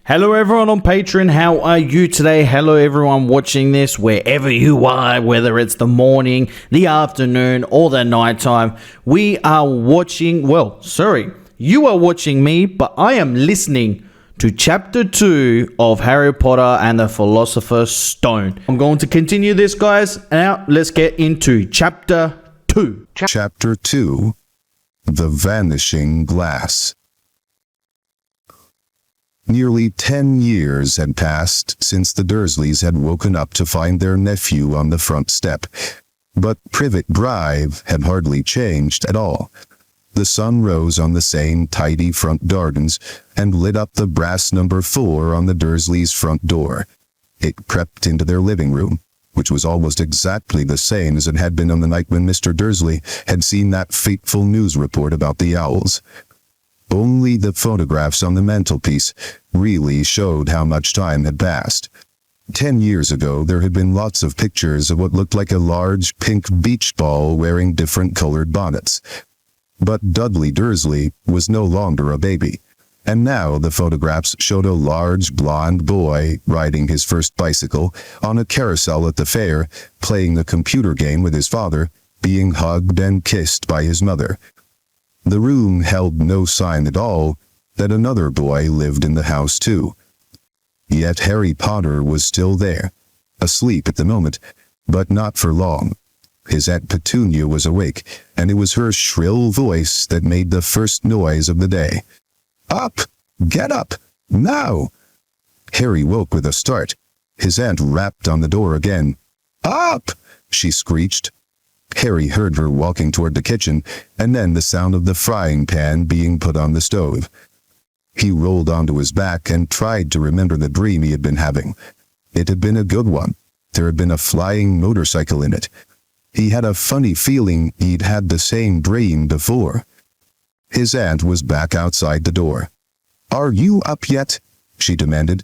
Hello everyone on Patreon, how are you today? Hello everyone watching this, wherever you are, whether it's the morning, the afternoon, or the nighttime. We are watching, you are watching me, but I am listening to Chapter 2 of Harry Potter and the Philosopher's Stone. I'm going to continue this, guys. Now, let's get into Chapter 2. Chapter 2, The Vanishing Glass. Nearly 10 years had passed since the Dursleys had woken up to find their nephew on the front step. But Privet Drive had hardly changed at all. The sun rose on the same tidy front gardens and lit up the brass number 4 on the Dursleys' front door. It crept into their living room, which was almost exactly the same as it had been on the night when Mr. Dursley had seen that fateful news report about the owls. Only the photographs on the mantelpiece really showed how much time had passed. 10 years ago, there had been lots of pictures of what looked like a large pink beach ball wearing different colored bonnets. But Dudley Dursley was no longer a baby, and now the photographs showed a large blond boy riding his first bicycle on a carousel at the fair, playing a computer game with his father, being hugged and kissed by his mother. The room held no sign at all that another boy lived in the house too. Yet Harry Potter was still there, asleep at the moment, but not for long. His Aunt Petunia was awake, and it was her shrill voice that made the first noise of the day. "Up! Get up! Now!" Harry woke with a start. His aunt rapped on the door again. "Up!" she screeched. Harry heard her walking toward the kitchen, and then the sound of the frying pan being put on the stove. He rolled onto his back and tried to remember the dream he had been having. It had been a good one. There had been a flying motorcycle in it. He had a funny feeling he'd had the same dream before. His aunt was back outside the door. "Are you up yet?" she demanded.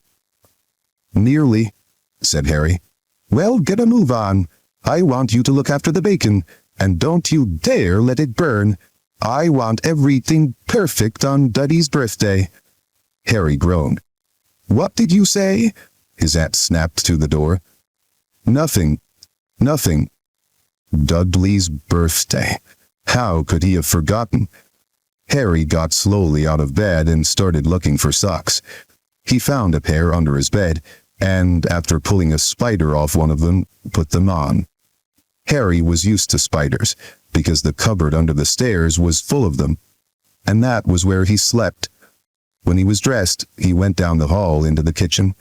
"Nearly," said Harry. "Well, get a move on. I want you to look after the bacon, and don't you dare let it burn. I want everything perfect on Dudley's birthday." Harry groaned. "What did you say?" his aunt snapped to the door. Nothing. Dudley's birthday. How could he have forgotten? Harry got slowly out of bed and started looking for socks. He found a pair under his bed, and after pulling a spider off one of them, put them on. Harry was used to spiders, because the cupboard under the stairs was full of them, and that was where he slept. When he was dressed, he went down the hall into the kitchen.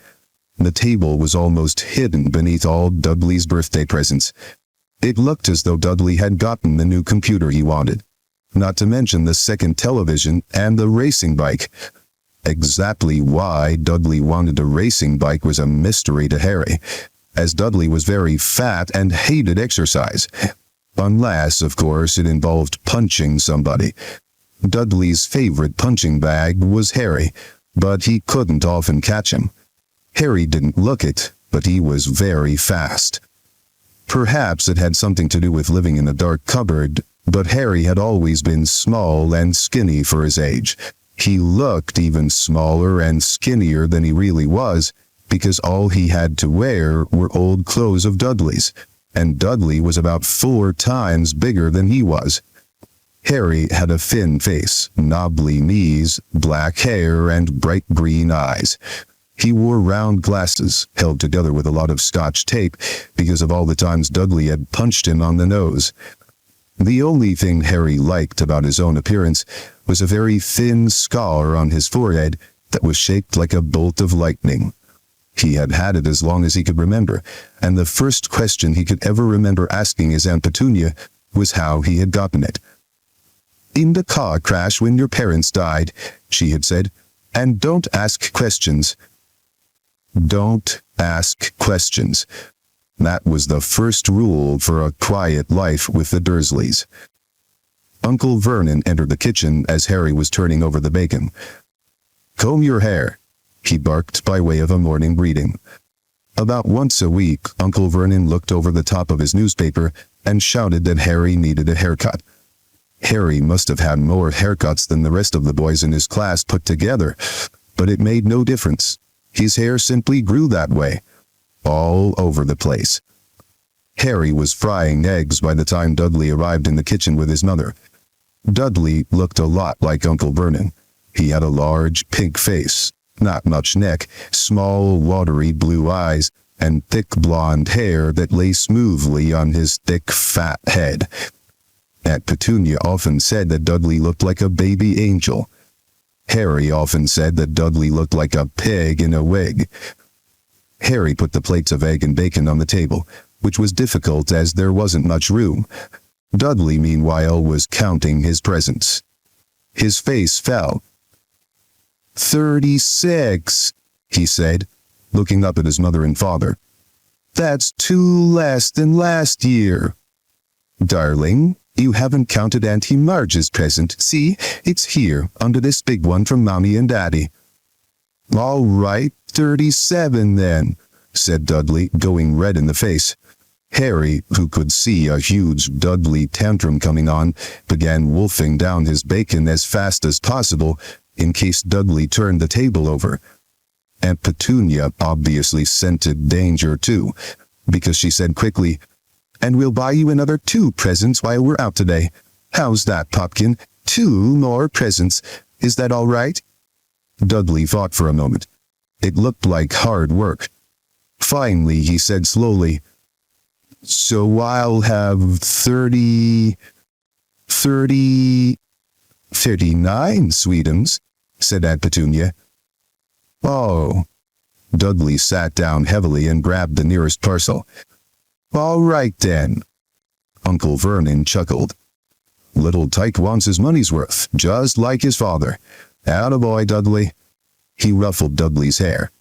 The table was almost hidden beneath all Dudley's birthday presents. It looked as though Dudley had gotten the new computer he wanted, not to mention the second television and the racing bike. Exactly why Dudley wanted a racing bike was a mystery to Harry, as Dudley was very fat and hated exercise. Unless, of course, it involved punching somebody. Dudley's favorite punching bag was Harry, but he couldn't often catch him. Harry didn't look it, but he was very fast. Perhaps it had something to do with living in a dark cupboard, but Harry had always been small and skinny for his age. He looked even smaller and skinnier than he really was, because all he had to wear were old clothes of Dudley's, and Dudley was about 4 times bigger than he was. Harry had a thin face, knobbly knees, black hair, and bright green eyes. He wore round glasses, held together with a lot of Scotch tape, because of all the times Dudley had punched him on the nose. The only thing Harry liked about his own appearance was a very thin scar on his forehead that was shaped like a bolt of lightning. He had had it as long as he could remember, and the first question he could ever remember asking his Aunt Petunia was how he had gotten it. "In the car crash when your parents died," she had said, "and don't ask questions." Don't ask questions. That was the first rule for a quiet life with the Dursleys. Uncle Vernon entered the kitchen as Harry was turning over the bacon. "Comb your hair," he barked by way of a morning greeting. About once a week, Uncle Vernon looked over the top of his newspaper and shouted that Harry needed a haircut. Harry must have had more haircuts than the rest of the boys in his class put together, but it made no difference. His hair simply grew that way, all over the place. Harry was frying eggs by the time Dudley arrived in the kitchen with his mother. Dudley looked a lot like Uncle Vernon. He had a large, pink face, not much neck, small, watery blue eyes, and thick blonde hair that lay smoothly on his thick, fat head. Aunt Petunia often said that Dudley looked like a baby angel. Harry often said that Dudley looked like a pig in a wig. Harry put the plates of egg and bacon on the table, which was difficult as there wasn't much room. Dudley, meanwhile, was counting his presents. His face fell. 36, he said, looking up at his mother and father. That's 2 less than last year. Darling, you haven't counted Auntie Marge's present. See, it's here, under this big one from Mommy and Daddy. All right, 37 then, said Dudley, going red in the face. Harry, who could see a huge Dudley tantrum coming on, began wolfing down his bacon as fast as possible, in case Dudley turned the table over. Aunt Petunia obviously scented danger too, because she said quickly, "And we'll buy you another 2 presents while we're out today. How's that, Popkin? 2 more presents. Is that all right?" Dudley thought for a moment. It looked like hard work. Finally, he said slowly, "So I'll have 39 sweetums," said Aunt Petunia. "Oh." Dudley sat down heavily and grabbed the nearest parcel. "All right then." Uncle Vernon chuckled. "Little Tyke wants his money's worth, just like his father. Attaboy, Dudley." He ruffled Dudley's hair.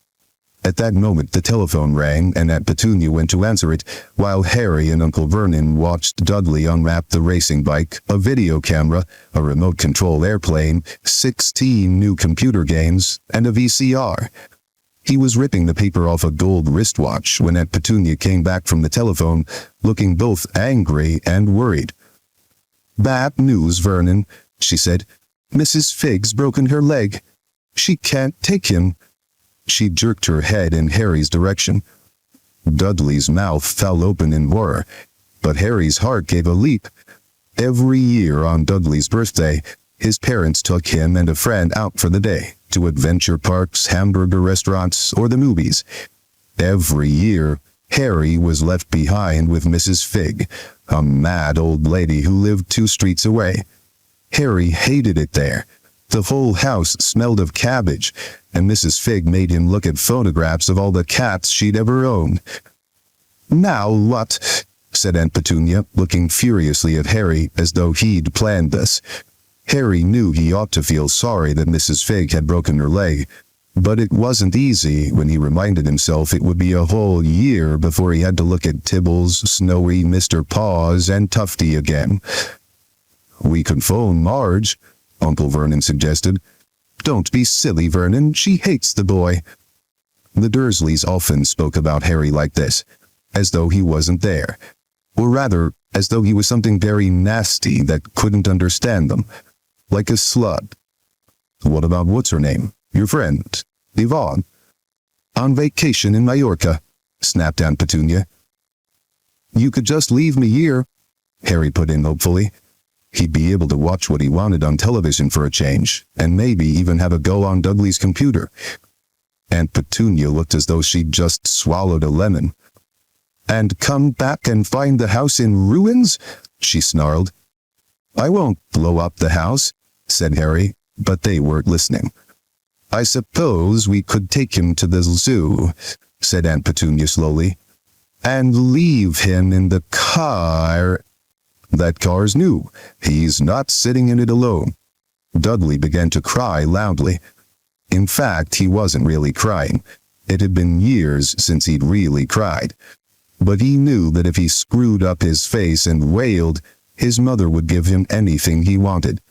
At that moment, the telephone rang, and Aunt Petunia went to answer it, while Harry and Uncle Vernon watched Dudley unwrap the racing bike, a video camera, a remote-control airplane, 16 new computer games, and a VCR. He was ripping the paper off a gold wristwatch when Aunt Petunia came back from the telephone, looking both angry and worried. "Bad news, Vernon," she said. "Mrs. Figg's broken her leg. She can't take him." She jerked her head in Harry's direction. Dudley's mouth fell open in horror, but Harry's heart gave a leap. Every year on Dudley's birthday, his parents took him and a friend out for the day, to adventure parks, hamburger restaurants, or the movies. Every year, Harry was left behind with Mrs. Figg, a mad old lady who lived 2 streets away. Harry hated it there. The whole house smelled of cabbage, and Mrs. Figg made him look at photographs of all the cats she'd ever owned. "Now what?" said Aunt Petunia, looking furiously at Harry as though he'd planned this. Harry knew he ought to feel sorry that Mrs. Figg had broken her leg, but it wasn't easy when he reminded himself it would be a whole year before he had to look at Tibbles, Snowy, Mr. Paws, and Tufty again. "We could phone Marge," Uncle Vernon suggested. "Don't be silly, Vernon. She hates the boy." The Dursleys often spoke about Harry like this, as though he wasn't there. Or rather, as though he was something very nasty that couldn't understand them. Like a slut. "What about what's-her-name? Your friend, Yvonne?" "On vacation in Majorca," snapped Aunt Petunia. "You could just leave me here," Harry put in hopefully. He'd be able to watch what he wanted on television for a change, and maybe even have a go on Dudley's computer. Aunt Petunia looked as though she'd just swallowed a lemon. "And come back and find the house in ruins?" she snarled. "I won't blow up the house," said Harry, but they weren't listening. "I suppose we could take him to the zoo," said Aunt Petunia slowly, "and leave him in the car." "That car's new. He's not sitting in it alone." Dudley began to cry loudly. In fact, he wasn't really crying. It had been years since he'd really cried. But he knew that if he screwed up his face and wailed, his mother would give him anything he wanted.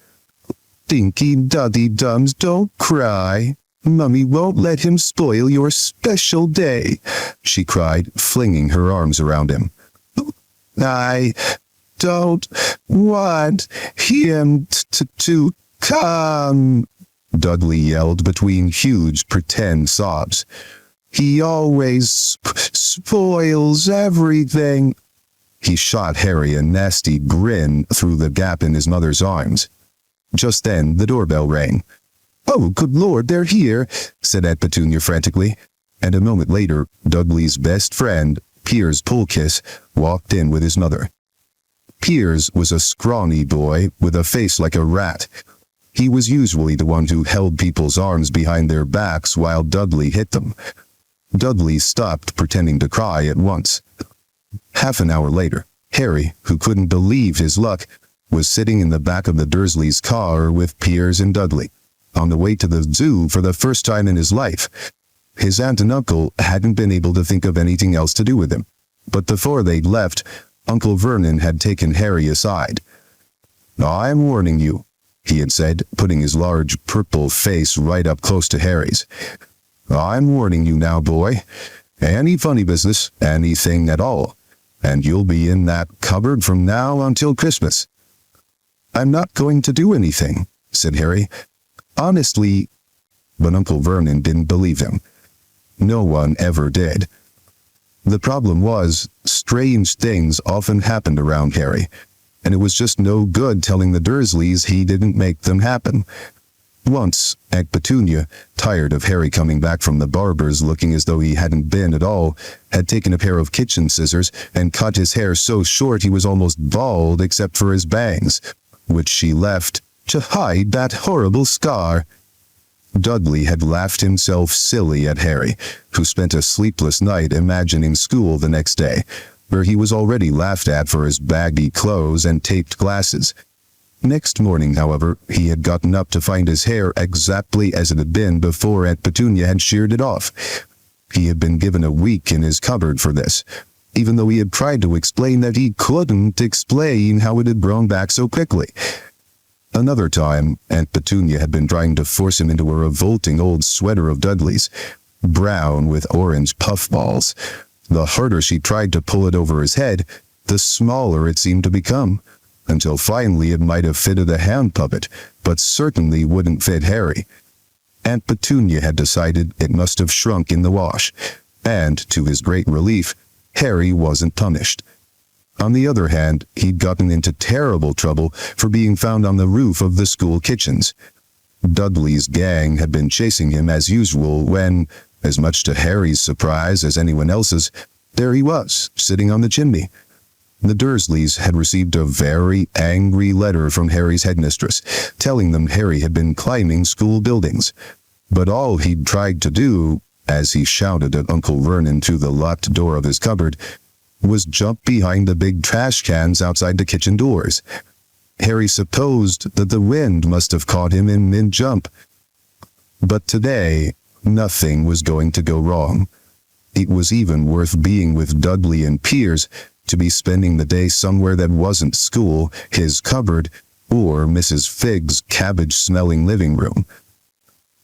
"Dinky Duddy Dums, don't cry. Mummy won't let him spoil your special day," she cried, flinging her arms around him. "I don't want him to come," Dudley yelled between huge pretend sobs. He always spoils everything. He shot Harry a nasty grin through the gap in his mother's arms. Just then, the doorbell rang. "Oh, good Lord, they're here," said Aunt Petunia frantically. And a moment later, Dudley's best friend, Piers Polkiss, walked in with his mother. Piers was a scrawny boy with a face like a rat. He was usually the one who held people's arms behind their backs while Dudley hit them. Dudley stopped pretending to cry at once. Half an hour later, Harry, who couldn't believe his luck, was sitting in the back of the Dursleys' car with Piers and Dudley, on the way to the zoo for the first time in his life. His aunt and uncle hadn't been able to think of anything else to do with him, but before they'd left, Uncle Vernon had taken Harry aside. "I'm warning you," he had said, putting his large purple face right up close to Harry's. "I'm warning you now, boy. Any funny business, anything at all, and you'll be in that cupboard from now until Christmas." "I'm not going to do anything," said Harry. "Honestly." But Uncle Vernon didn't believe him. No one ever did. The problem was, strange things often happened around Harry, and it was just no good telling the Dursleys he didn't make them happen. Once, Aunt Petunia, tired of Harry coming back from the barber's looking as though he hadn't been at all, had taken a pair of kitchen scissors and cut his hair so short he was almost bald except for his bangs, which she left to hide that horrible scar. Dudley had laughed himself silly at Harry, who spent a sleepless night imagining school the next day, where he was already laughed at for his baggy clothes and taped glasses. Next morning, however, he had gotten up to find his hair exactly as it had been before Aunt Petunia had sheared it off. He had been given a week in his cupboard for this, even though he had tried to explain that he couldn't explain how it had grown back so quickly. Another time, Aunt Petunia had been trying to force him into a revolting old sweater of Dudley's, brown with orange puffballs. The harder she tried to pull it over his head, the smaller it seemed to become, until finally it might have fitted a hand puppet, but certainly wouldn't fit Harry. Aunt Petunia had decided it must have shrunk in the wash, and, to his great relief, Harry wasn't punished. On the other hand, he'd gotten into terrible trouble for being found on the roof of the school kitchens. Dudley's gang had been chasing him as usual when, as much to Harry's surprise as anyone else's, there he was, sitting on the chimney. The Dursleys had received a very angry letter from Harry's headmistress, telling them Harry had been climbing school buildings. But all he'd tried to do, as he shouted at Uncle Vernon through the locked door of his cupboard, was jump behind the big trash cans outside the kitchen doors. Harry supposed that the wind must have caught him in mid-jump. But today, nothing was going to go wrong. It was even worth being with Dudley and Piers to be spending the day somewhere that wasn't school, his cupboard, or Mrs. Figg's cabbage-smelling living room.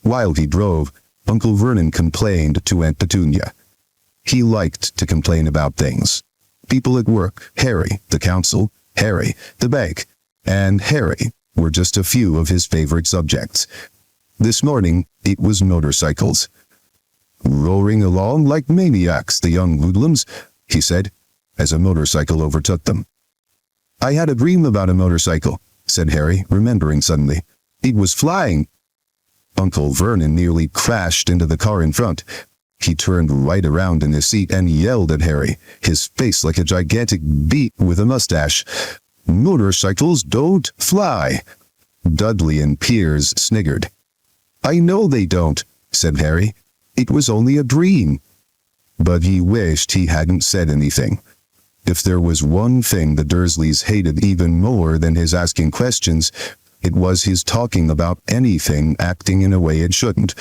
While he drove, Uncle Vernon complained to Aunt Petunia. He liked to complain about things. People at work, Harry, the council, Harry, the bank, and Harry were just a few of his favorite subjects. This morning, it was motorcycles. "Roaring along like maniacs, the young hoodlums," he said, as a motorcycle overtook them. "I had a dream about a motorcycle," said Harry, remembering suddenly. "It was flying." Uncle Vernon nearly crashed into the car in front. He turned right around in his seat and yelled at Harry, his face like a gigantic beet with a mustache. "Motorcycles don't fly." Dudley and Piers sniggered. "I know they don't," said Harry. "It was only a dream." But he wished he hadn't said anything. If there was one thing the Dursleys hated even more than his asking questions, it was his talking about anything acting in a way it shouldn't,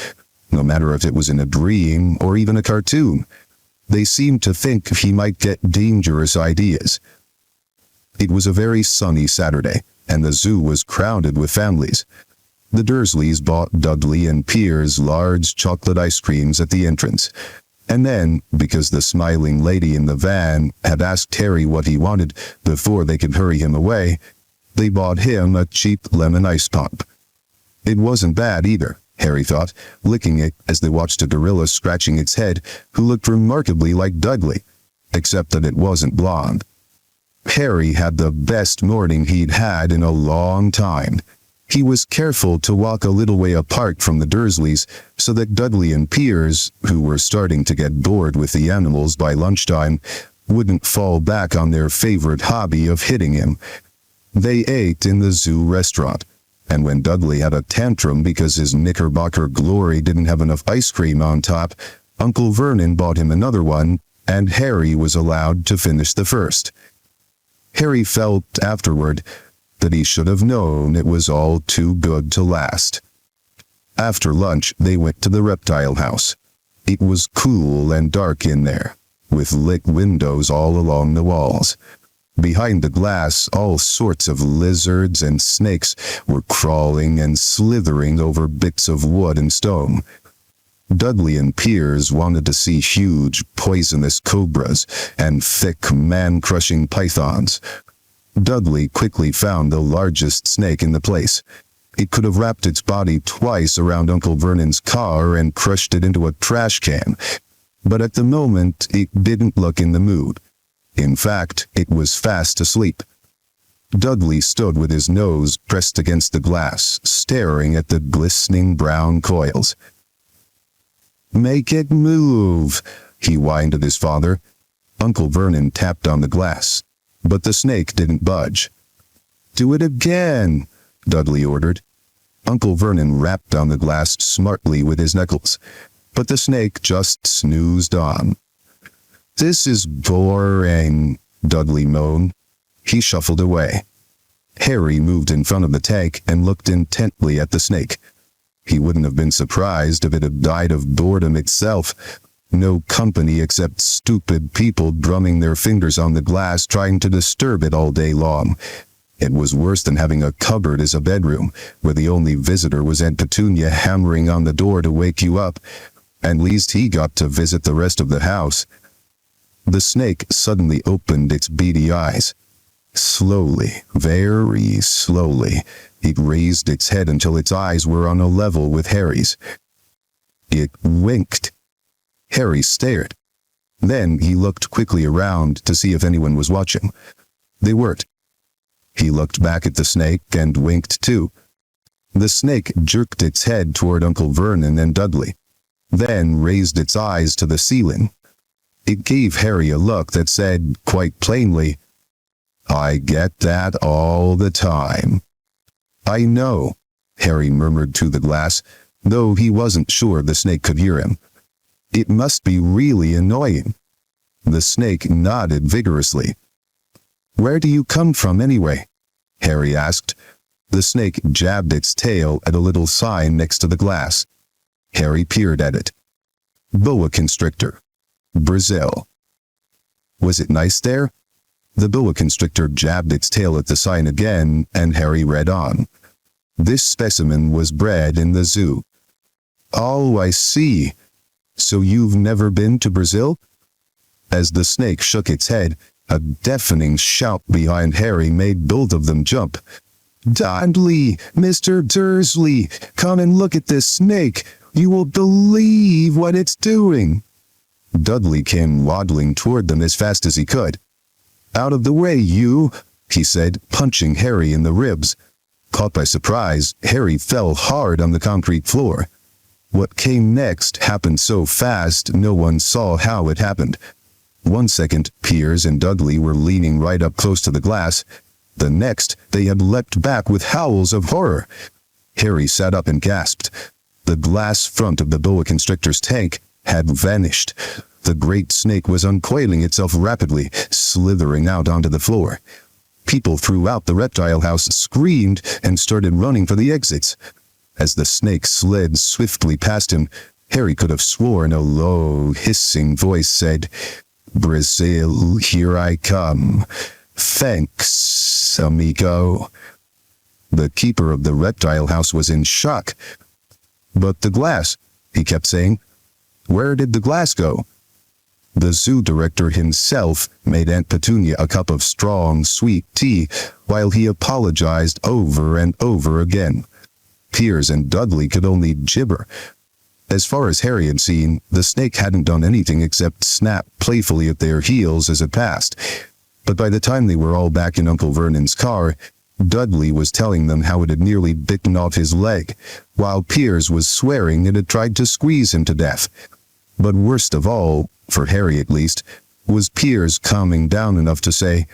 no matter if it was in a dream or even a cartoon. They seemed to think he might get dangerous ideas. It was a very sunny Saturday, and the zoo was crowded with families. The Dursleys bought Dudley and Piers large chocolate ice creams at the entrance. And then, because the smiling lady in the van had asked Harry what he wanted before they could hurry him away, they bought him a cheap lemon ice pop. It wasn't bad either, Harry thought, licking it as they watched a gorilla scratching its head, who looked remarkably like Dudley, except that it wasn't blonde. Harry had the best morning he'd had in a long time. He was careful to walk a little way apart from the Dursleys so that Dudley and Piers, who were starting to get bored with the animals by lunchtime, wouldn't fall back on their favorite hobby of hitting him. They ate in the zoo restaurant, and when Dudley had a tantrum because his Knickerbocker Glory didn't have enough ice cream on top, Uncle Vernon bought him another one, and Harry was allowed to finish the first. Harry felt afterward that he should have known it was all too good to last. After lunch, they went to the reptile house. It was cool and dark in there, with lit windows all along the walls. Behind the glass, all sorts of lizards and snakes were crawling and slithering over bits of wood and stone. Dudley and Piers wanted to see huge, poisonous cobras and thick, man-crushing pythons. Dudley quickly found the largest snake in the place. It could have wrapped its body twice around Uncle Vernon's car and crushed it into a trash can, but at the moment it didn't look in the mood. In fact, it was fast asleep. Dudley stood with his nose pressed against the glass, staring at the glistening brown coils. "Make it move," he whined at his father. Uncle Vernon tapped on the glass, but the snake didn't budge. "Do it again," Dudley ordered. Uncle Vernon rapped on the glass smartly with his knuckles, but the snake just snoozed on. "This is boring," Dudley moaned. He shuffled away. Harry moved in front of the tank and looked intently at the snake. He wouldn't have been surprised if it had died of boredom itself. No company except stupid people drumming their fingers on the glass trying to disturb it all day long. It was worse than having a cupboard as a bedroom, where the only visitor was Aunt Petunia hammering on the door to wake you up. At least he got to visit the rest of the house. The snake suddenly opened its beady eyes. Slowly, very slowly, it raised its head until its eyes were on a level with Harry's. It winked. Harry stared. Then he looked quickly around to see if anyone was watching. They weren't. He looked back at the snake and winked too. The snake jerked its head toward Uncle Vernon and Dudley, then raised its eyes to the ceiling. It gave Harry a look that said, quite plainly, "I get that all the time." "I know," Harry murmured to the glass, though he wasn't sure the snake could hear him. "It must be really annoying." The snake nodded vigorously. "Where do you come from anyway?" Harry asked. The snake jabbed its tail at a little sign next to the glass. Harry peered at it. "Boa constrictor. Brazil." "Was it nice there?" The boa constrictor jabbed its tail at the sign again, and Harry read on. "This specimen was bred in the zoo." "Oh, I see. So you've never been to Brazil?" As the snake shook its head, a deafening shout behind Harry made both of them jump. "Dudley, Mr. Dursley, come and look at this snake. You will believe what it's doing." Dudley came waddling toward them as fast as he could. "Out of the way, you," he said, punching Harry in the ribs. Caught by surprise, Harry fell hard on the concrete floor. What came next happened so fast no one saw how it happened. 1 second, Piers and Dudley were leaning right up close to the glass. The next, they had leapt back with howls of horror. Harry sat up and gasped. The glass front of the boa constrictor's tank had vanished. The great snake was uncoiling itself rapidly, slithering out onto the floor. People throughout the reptile house screamed and started running for the exits. As the snake slid swiftly past him, Harry could have sworn a low, hissing voice said, "Brazil, here I come. Thanks, amigo." The keeper of the reptile house was in shock. "But the glass," he kept saying. "Where did the glass go?" The zoo director himself made Aunt Petunia a cup of strong, sweet tea while he apologized over and over again. Piers and Dudley could only gibber. As far as Harry had seen, the snake hadn't done anything except snap playfully at their heels as it passed. But by the time they were all back in Uncle Vernon's car, Dudley was telling them how it had nearly bitten off his leg, while Piers was swearing it had tried to squeeze him to death. But worst of all, for Harry at least, was Piers calming down enough to say,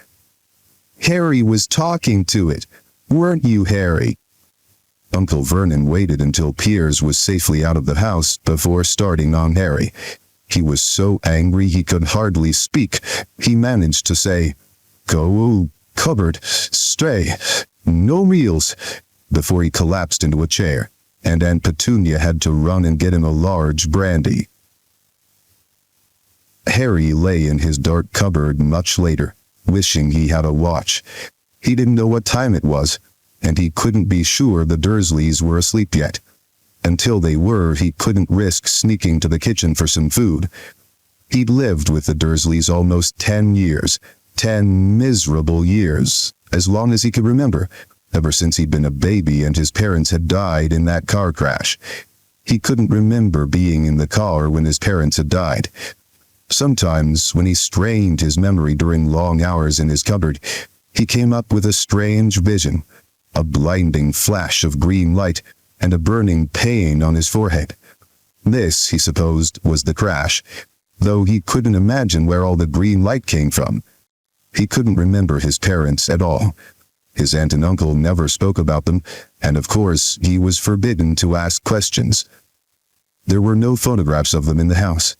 "Harry was talking to it, weren't you, Harry?" Uncle Vernon waited until Piers was safely out of the house before starting on Harry. He was so angry he could hardly speak. He managed to say, "Go, cupboard, stay, no meals," before he collapsed into a chair, and Aunt Petunia had to run and get him a large brandy. Harry lay in his dark cupboard much later, wishing he had a watch. He didn't know what time it was, and he couldn't be sure the Dursleys were asleep yet. Until they were, he couldn't risk sneaking to the kitchen for some food. He'd lived with the Dursleys almost 10 years. 10 miserable years, as long as he could remember, ever since he'd been a baby and his parents had died in that car crash. He couldn't remember being in the car when his parents had died. Sometimes, when he strained his memory during long hours in his cupboard, he came up with a strange vision, a blinding flash of green light and a burning pain on his forehead. This, he supposed, was the crash, though he couldn't imagine where all the green light came from. He couldn't remember his parents at all. His aunt and uncle never spoke about them, and of course, he was forbidden to ask questions. There were no photographs of them in the house.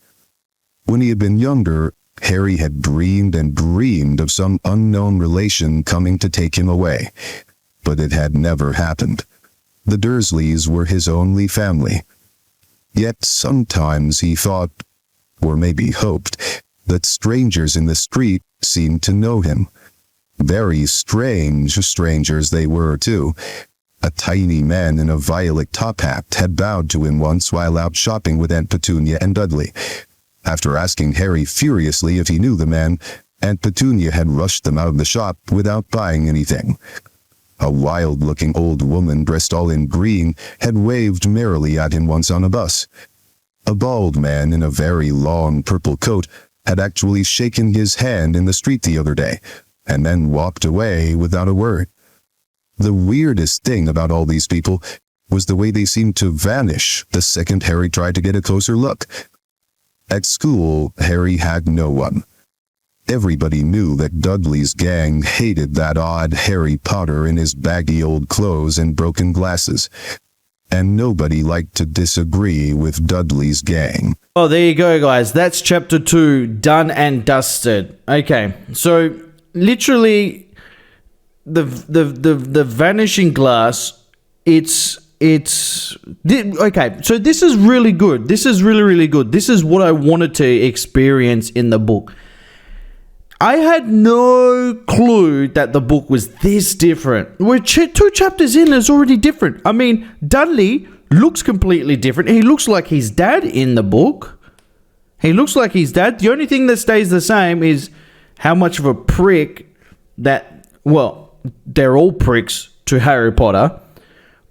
When he had been younger, Harry had dreamed and dreamed of some unknown relation coming to take him away. But it had never happened. The Dursleys were his only family. Yet sometimes he thought, or maybe hoped, that strangers in the street seemed to know him. Very strange strangers they were, too. A tiny man in a violet top hat had bowed to him once while out shopping with Aunt Petunia and Dudley. After asking Harry furiously if he knew the man, Aunt Petunia had rushed them out of the shop without buying anything. A wild-looking old woman dressed all in green had waved merrily at him once on a bus. A bald man in a very long purple coat had actually shaken his hand in the street the other day, and then walked away without a word. The weirdest thing about all these people was the way they seemed to vanish the second Harry tried to get a closer look. At school, Harry had no one. Everybody knew that Dudley's gang hated that odd Harry Potter in his baggy old clothes and broken glasses. And nobody liked to disagree with Dudley's gang. Well, there you go, guys. That's chapter 2, done and dusted. Okay, so literally, the vanishing glass, okay, so this is really good. This is really good. This is what I wanted to experience in the book. I had no clue that the book was this different. We're 2 chapters in, it's already different. I mean, Dudley looks completely different. He looks like his dad in the book. He looks like his dad. The only thing that stays the same is how much of a prick that, well, they're all pricks to Harry Potter.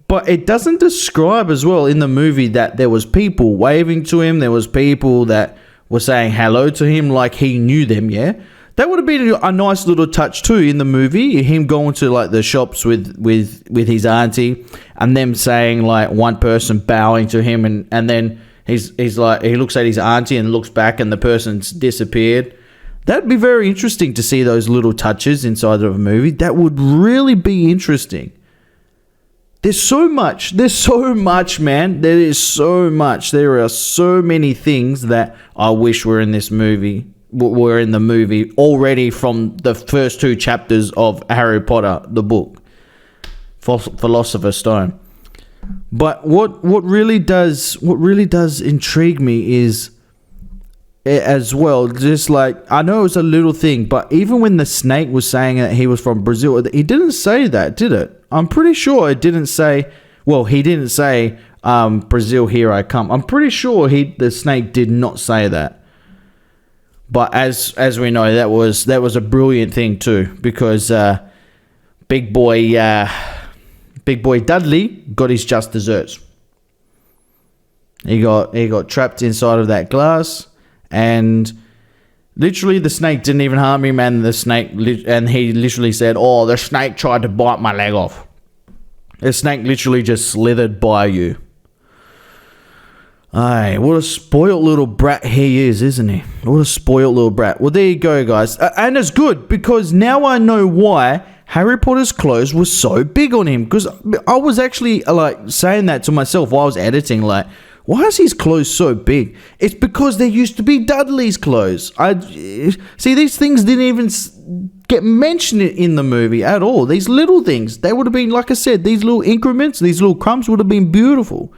But it doesn't describe as well in the movie that there was people waving to him. There was people that were saying hello to him like he knew them, yeah? That would have been a nice little touch too in the movie. Him going to like the shops with his auntie and them saying like one person bowing to him and then he's like, he looks at his auntie and looks back and the person's disappeared. That'd be very interesting to see those little touches inside of a movie. That would really be interesting. There's so much, man. There is so much. There are so many things that I wish were in this movie, were in the movie already from the first 2 chapters of Harry Potter, the book, Philosopher's Stone. But what really does intrigue me is as well, just like, I know it was a little thing, but even when the snake was saying that he was from Brazil, he didn't say that, did it? I'm pretty sure it didn't say, well, he didn't say, Brazil, here I come. I'm pretty sure the snake did not say that. But as we know, that was a brilliant thing too, because big boy big boy Dudley got his just desserts. He got trapped inside of that glass, and literally the snake didn't even harm him, and he literally said, "Oh, the snake tried to bite my leg off." The snake literally just slithered by you. Aye, what a spoiled little brat he is, isn't he? What a spoiled little brat. Well, there you go, guys. And it's good, because now I know why Harry Potter's clothes were so big on him. Because I was actually saying that to myself while I was editing, why is his clothes so big? It's because there used to be Dudley's clothes. See, these things didn't even get mentioned in the movie at all. These little things, they would have been, like I said, these little increments, these little crumbs would have been beautiful.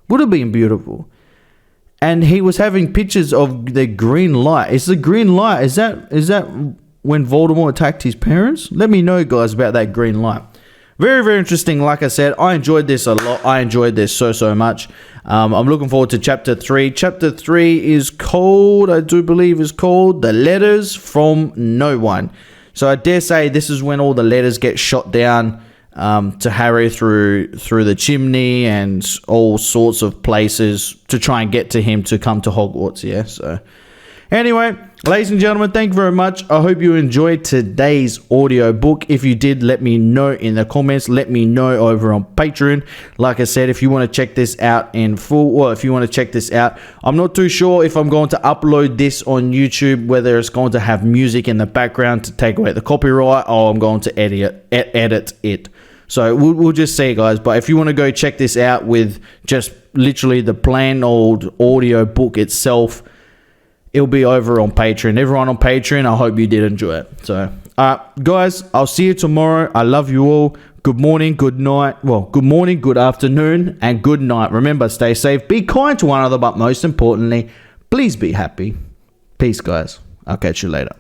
Would have been beautiful. And he was having pictures of the green light. Is the green light, is that when Voldemort attacked his parents? Let me know, guys, about that green light. Very, very interesting. Like I said, I enjoyed this a lot. I enjoyed this so much. I'm looking forward to chapter 3. Chapter 3 is called, I do believe is called The Letters from No One. So I dare say this is when all the letters get shot down to Harry through the chimney and all sorts of places to try and get to him to come to Hogwarts. Yeah, so anyway, ladies and gentlemen, thank you very much. I hope you enjoyed today's audio book. If you did, let me know in the comments. Let me know over on Patreon. Like I said, if you want to check this out in full, or if you want to check this out, I'm not too sure if I'm going to upload this on YouTube, whether it's going to have music in the background to take away the copyright, or I'm going to edit it. So we'll just see, guys. But if you want to go check this out with just literally the plain old audio book itself, it'll be over on Patreon. Everyone on Patreon, I hope you did enjoy it. So, guys, I'll see you tomorrow. I love you all. Good morning, good night. Well, good morning, good afternoon, and good night. Remember, stay safe, be kind to one another, but most importantly, please be happy. Peace, guys. I'll catch you later.